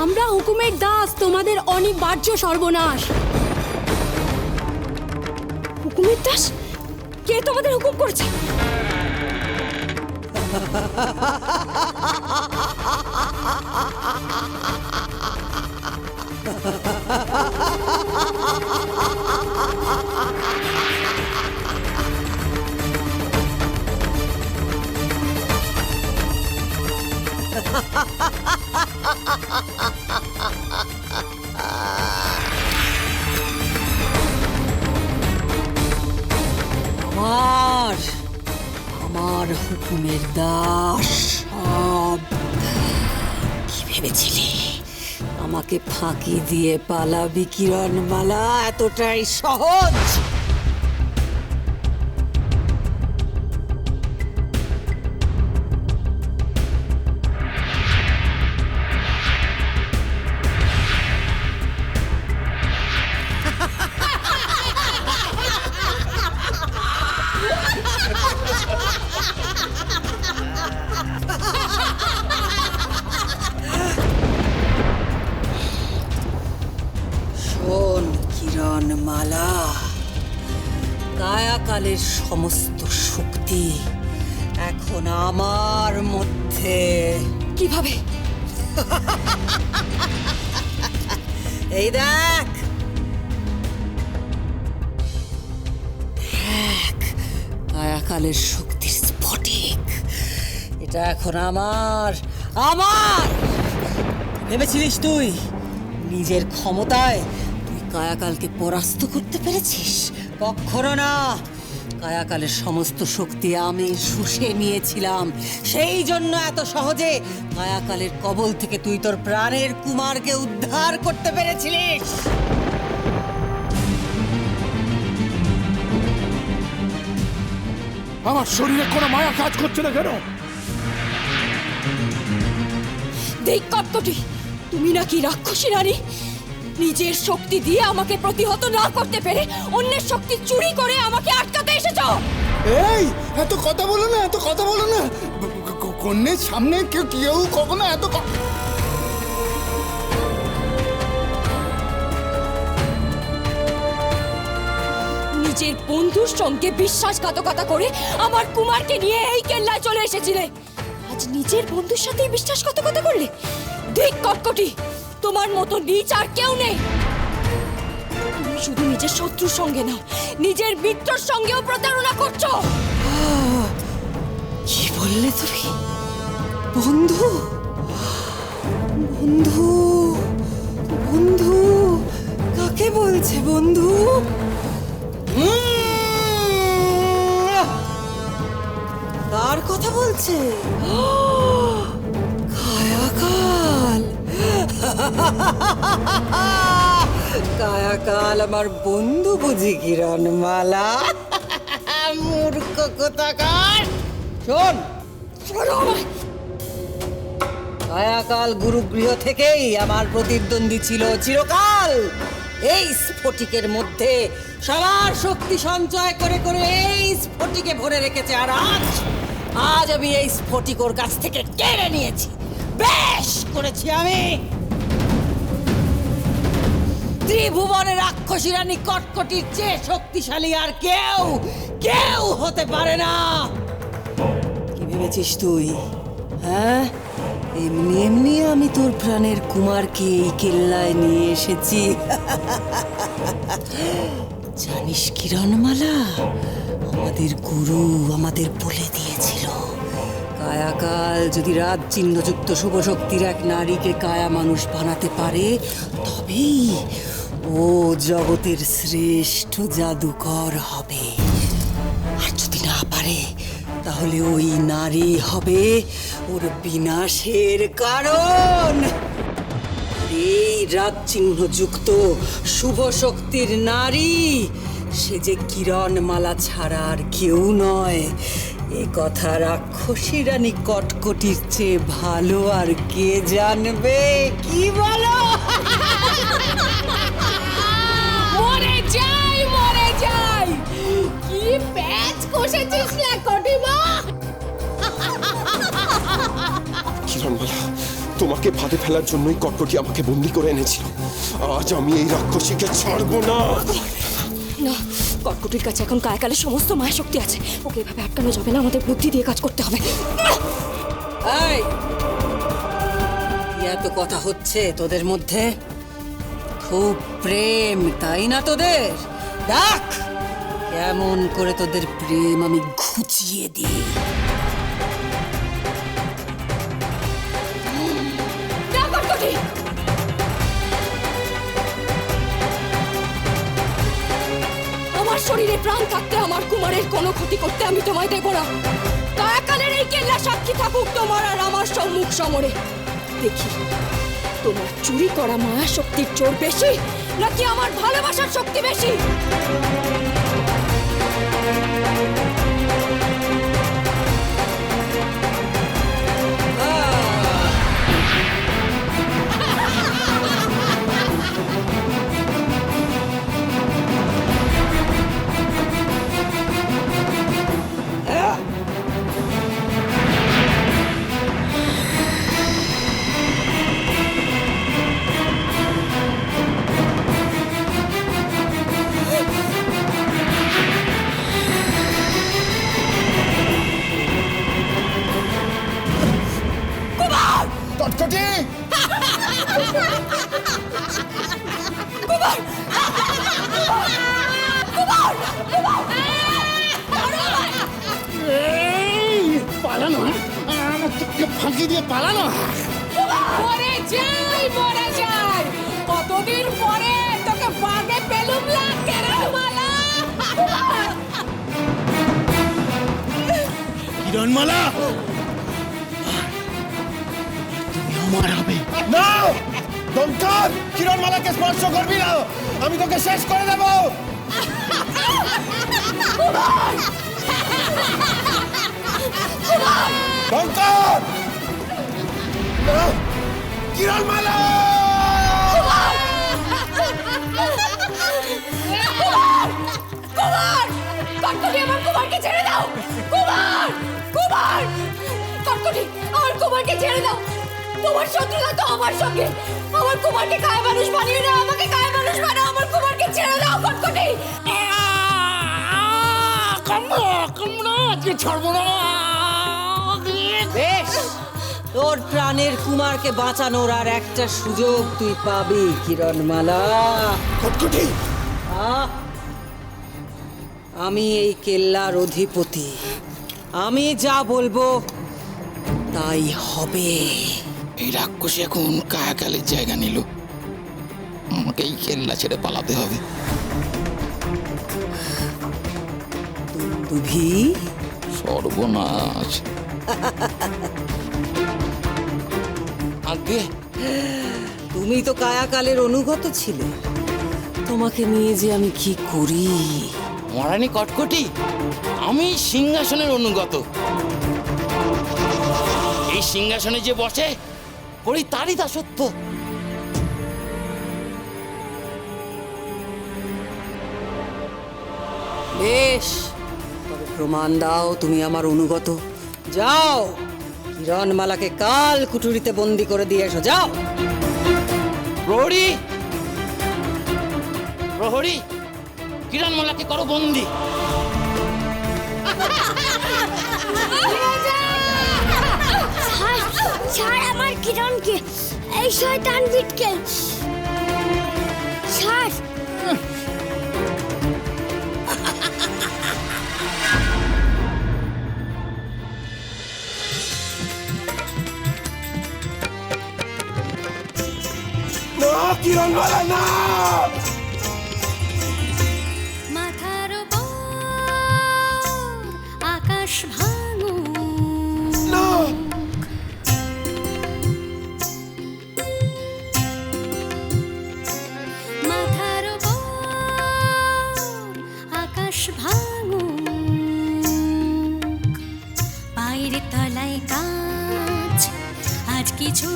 আমরা হুকুমের দাস, তোমাদের অনিবার্য সর্বনাশ। হুকুমের দাস? কে তোমাদের হুকুম করছে? আমার হুকুমের দাস সব। কি ভেবেছিলি আমাকে ফাঁকি দিয়ে পালাবি কিরণমালা? এতটাই সহজ? শোন কিরণমালা, কায়াকালের সমস্ত শক্তি এখন আমার মধ্যে। কিভাবে? এই দেখ, কায়াকালের শক্তির স্ফটিক। এটা এখন আমার। ভেবেছিলিস তুই নিজের ক্ষমতায় তুই কায়াকালকে পরাস্ত করতে পেরেছিস? কখনো না। কায়াকালের সমস্ত শক্তি আমি শুষে নিয়েছিলাম। সেই জন্য এত সহজে কায়াকালের কবল থেকে তুই তোর প্রাণের কুমারকে উদ্ধার করতে পেরেছিলিস। আমার শরীরে কোনো মায়া কাজ করছে না কেন? দেখ কটকটি, তুমি নাকি রাক্ষসী নারী? নিজের শক্তি দিয়ে আমাকে প্রতিহত না করতে পেরে অন্যের শক্তি চুরি করে আমাকে আটকাতে এসেছো। এই এত কথা বলো না, এত কথা বলো না। কন্যের সামনে কেউ কখনো এত নিজের বন্ধুর সঙ্গে বিশ্বাসঘাতকতা করে আমার কুমারকে নিয়ে এই কেল্লায় চলে এসেছিলে, আজ নিজের বন্ধুর সাথেই বিশ্বাসঘাতকতা করলে? দেখ কটকটি, তোমার মতো নীচ আর কেউ নেই। তুমি শুধু নিজের শত্রুর সঙ্গে না, নিজের মিত্রর সঙ্গেও প্রতারণা করছো। কি বললে তুমি? বন্ধু? বন্ধু? বন্ধু কাকে বলছে বন্ধু? কার কথা বলছে? কায়াকাল। কায়াকাল আমার বন্ধু বুঝি কিরণমালা? মূর্খ কোথাকার। শোন, কায়াকাল গুরুগৃহ থেকেই আমার প্রতিদ্বন্দ্বী ছিল চিরকাল। এই স্ফটিকের মধ্যে সবার শক্তি সঞ্চয় করে করে এই স্ফটিকে ভরে রেখেছে। আর আজ আমি এই স্ফটিক ওর কাছ থেকে কেড়ে নিয়েছি। বেশ করেছি আমি। ত্রিভুবনের রাক্ষসী রানী কটকটির চেয়ে শক্তিশালী আর কেউ হতে পারে না। কি ভেবেছিস তুই? হ্যাঁ, এমনি এমনি আমি তোর প্রাণের কুমারকে এই কেল্লায় নিয়ে এসেছি। জানিস কিরণমালা, আমাদের গুরু আমাদের বলে দিয়েছিল, কায়াকাল যদি রাজ চিহ্নযুক্ত শুভ শক্তির এক নারীকে কায়া মানুষ বানাতে পারে, তবেই ও জগতের শ্রেষ্ঠ জাদুকর হবে। আর যদি না পারে, তাহলে ওই নারী হবে ওর বিনাশের কারণ। এই রাজ চিহ্নযুক্ত শুভ শক্তির নারী, সে যে কিরণমালা ছাড়া আর কেউ নয়। এ কথা রাক্ষসী রানী কটকটির চেয়ে ভালো আর কে জানবে? কি বলো? মরে যাই। কি প্যাচ কষেছিস না কটিমা? কিরণমালা, তোমাকে ফাঁদে ফেলার জন্যই কটকটি আমাকে বন্দি করে এনেছিল। আজ আমি এই রাক্ষসীকে ছাড়বো না। না, কটকটির কাছে এখন কায়াকালের সমস্ত মায়া শক্তি আছে। ওকে এভাবে আটকানো যাবে না, আমাদের বুদ্ধি দিয়ে কাজ করতে হবে। এই, কি এত কথা হচ্ছে তোদের মধ্যে? খুব প্রেম তাই না তোদের? দেখ কেমন করে তোদের প্রেম আমি ঘুচিয়ে দিই। না, কটকটি! আমার শরীরে প্রাণ থাকতে আমার কুমারের কোনো ক্ষতি করতে আমি তোমায় দেব না। কায়াকালের এই কেল্লা সাক্ষী থাকুক তোমার আর আমার সম্মুখ সমরে। দেখি তোমার চুরি করা মায়া শক্তির জোর বেশি নাকি আমার ভালোবাসার শক্তি বেশি। কটকটি! এই, পালানো, আমার তোকে ফাঁকি দিয়ে পালানো। মরে যাই, মরে যাই। কতদিন পরে তোকে বাগে পেলুম না কেরামালা। কিরণমালা, তুমি আমার হবে না। দমকার, কিরণমালাকে স্পর্শ করবি না, আমি তোকে শেষ করে দেবো। দমকার, কিরণমালা! কুমার! কটকটি, আমার কুমারকে ছেড়ে দাও! কুমার! কুমার! কটকটি, আমার কুমারকে ছেড়ে দাও! তোমার শত্রুতা তো আমার সঙ্গে। আমার কুমারকে কায়া মানুষ বানিয়ে দাও, আমাকে কায়া মানুষ বানাও, আমার কুমারকে ছেড়ে দাও কটকটি! বেশ, তোর প্রাণের কুমারকে বাঁচানোর আর একটা সুযোগ তুই পাবি কিরণমালা। কটকটি! আহ, আমি এই কেল্লার অধিপতি। আমি যা বলবো তাই হবে। এই রাক্ষসী এখন কায়াকালের জায়গা নিল, আমাকে এই কেল্লা ছেড়ে পালাতে হবে। দুভি, সর্বনাশ! আগে তুমি তো কায়াকালের অনুগত ছিলে। তোমাকে নিয়ে যে আমি কি করি। মহারানী কটকটি, আমি সিংহাসনের অনুগত। এই সিংহাসনে যে বসে করি তারই দাসত্ব। বেশ, তবে প্রমাণ দাও তুমি আমার অনুগত। যাও, কিরণমালাকে কাল কুঠুরিতে বন্দি করে দিয়ে এসো। যাও। প্রহরী, প্রহরী, কিরণমালাকে করো বন্দি। ছাড় আমার কিরণকে, এই শয়তান বিটকে ছাড়। না, কিরণমালা না! মাথার উপর আকাশ ভাঙু, না! মাথার উপর আকাশ ভাঙু, পায়ের তলায় কাজ, আজ কিছু